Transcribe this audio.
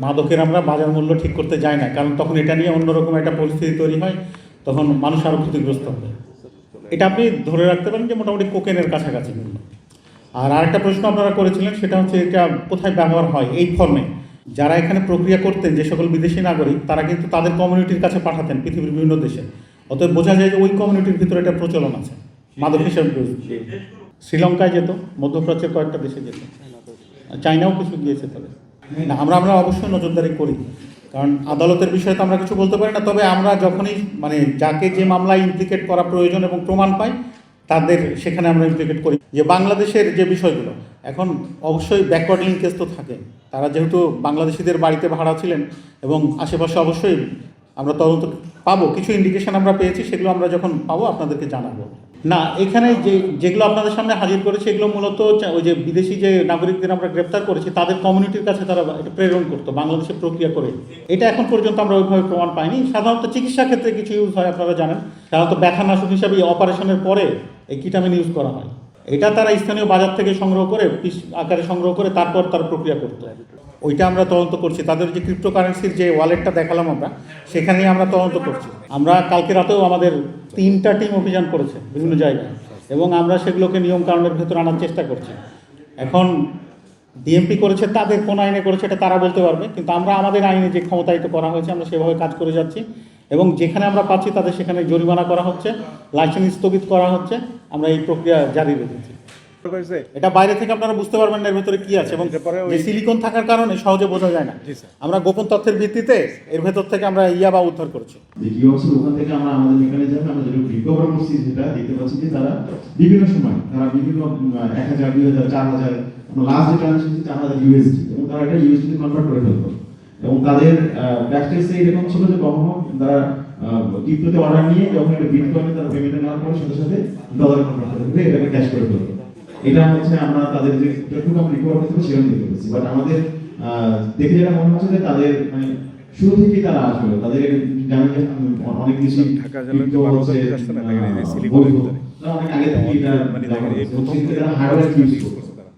মাদকের আমরা বাজার মূল্য ঠিক করতে যাই না, কারণ তখন এটা নিয়ে অন্যরকম একটা পরিস্থিতি তৈরি হয়, তখন মানুষ আরও ক্ষতিগ্রস্ত হবে। এটা আপনি ধরে রাখতে পারেন যে মোটামুটি কোকেনের কাছাকাছি মূল্য। আর আরেকটা প্রশ্ন আপনারা করেছিলেন, সেটা হচ্ছে এটা কোথায় ব্যবহার হয় এই ফর্মে। যারা এখানে প্রক্রিয়া করতেন, যে সকল বিদেশি নাগরিক, তারা কিন্তু তাদের কমিউনিটির কাছে পাঠাতেন পৃথিবীর বিভিন্ন দেশে। অতএব বোঝা যায় যে ওই কমিউনিটির ভিতরে এটা প্রচলন আছে মাদক হিসেবে। শ্রীলঙ্কায় যেত, মধ্যপ্রাচ্যের কয়েকটা দেশে যেত, চায়নাও কিছু গিয়েছে। তবে না, আমরা অবশ্যই নজরদারি করি, কারণ আদালতের বিষয়ে তো আমরা কিছু বলতে পারি না। তবে আমরা যখনই যাকে যে মামলায় ইমপ্লিকেট করা প্রয়োজন এবং প্রমাণ পাই, তাদের সেখানে আমরা ইমপ্লিকেট করি। যে বাংলাদেশের যে বিষয়গুলো, এখন অবশ্যই ব্যাকওয়ার্ড লিঙ্কেজ তো থাকে। তারা যেহেতু বাংলাদেশিদের বাড়িতে ভাড়া ছিলেন এবং আশেপাশে, অবশ্যই আমরা তদন্ত পাবো। কিছু ইন্ডিকেশন আমরা পেয়েছি, সেগুলো আমরা যখন পাবো আপনাদেরকে জানাবো। না, এখানে যেগুলো আপনাদের সামনে হাজির করেছে, এগুলো মূলত ওই যে বিদেশি যে নাগরিকদের আমরা গ্রেপ্তার করেছি, তাদের কমিউনিটির কাছে তারা এটা প্রেরণ করতো বাংলাদেশে প্রক্রিয়া করে। এটা এখন পর্যন্ত আমরা ওইভাবে প্রমাণ পাইনি। সাধারণত চিকিৎসা ক্ষেত্রে কিছু ইউজ হয়, আপনারা জানেন। সাধারণত ব্যথানাশক হিসাবে অপারেশনের পরে এই কিটামিন ইউজ করা হয়। এটা তারা স্থানীয় বাজার থেকে সংগ্রহ করে, পিস আকারে সংগ্রহ করে তারপর তার প্রক্রিয়া করতে হয়। ওইটা আমরা তদন্ত করছি। তাদের যে ক্রিপ্টোকারেন্সির যে ওয়ালেটটা দেখালাম আমরা, সেখানে আমরা তদন্ত করছি। আমরা কালকে রাতেও আমাদের 3টা টিম অভিযান করেছে বিভিন্ন জায়গায়, এবং আমরা সেগুলোকে নিয়মকানুনের ভেতর আনার চেষ্টা করছি। এখন ডিএমপি করেছে, তাদের কোন আইনে করেছে এটা তারা বলতে পারবে, কিন্তু আমরা আমাদের আইনে যে ক্ষমতায়িত করা হয়েছে আমরা সেভাবে কাজ করে যাচ্ছি। এবং যেখানে আমরা পাচ্ছি তাদের সেখানে জরিমানা করা হচ্ছে, লাইসেন্স স্থগিত করা হচ্ছে। আমরা এই প্রক্রিয়া জারি রেখেছি। এটা বাইরে থেকে আপনারা বুঝতে পারবেন না এর ভেতরে কি আছে, এবং যে সিলিকন থাকার কারণে সহজে বোঝা যায় না। আমরা গোপন তথ্যের ভিত্তিতে এর ভেতর থেকে আমরা ইয়াবা উদ্ধার করেছি। ওখান থেকে আমরা আমাদের মেকানিজমে আমরা যেটা রিকভার করছি, যেটা দেখতে পাচ্ছি যে তারা বিভিন্ন সময় তারা বিভিন্ন 1000, 2000, 4000, লাস্ট যে ট্রানজাকশন ছিল 4000 ইউএসডি, এবং তারা এটা ইউএসডি কনভার্ট করে ফেলতো। এবং তাদের ব্যাকটেজে এরকম ছিল যে কখনো তারা ক্রিপ্টোতে অর্ডার নিয়ে যখন এটা বিটকয়েনে তারা পেমেন্ট নেওয়ার পরে সাথে সাথে ডলার কনভার্ট করে ফেলে এটাকে ক্যাশ করে ফেলতো। এটা হচ্ছে আমরা তাদের যে যতটুকু আমরা রিকভার করতে পারছি সেরকম দেখতে পাচ্ছি। বাট আমাদের দেখে যেটা মনে হচ্ছে যে তাদের শুরু থেকেই তারা আসলে তাদের অনেক বেশি অনেক আগে থেকে এটা হার্ডওয়্যার ইউজ করতো।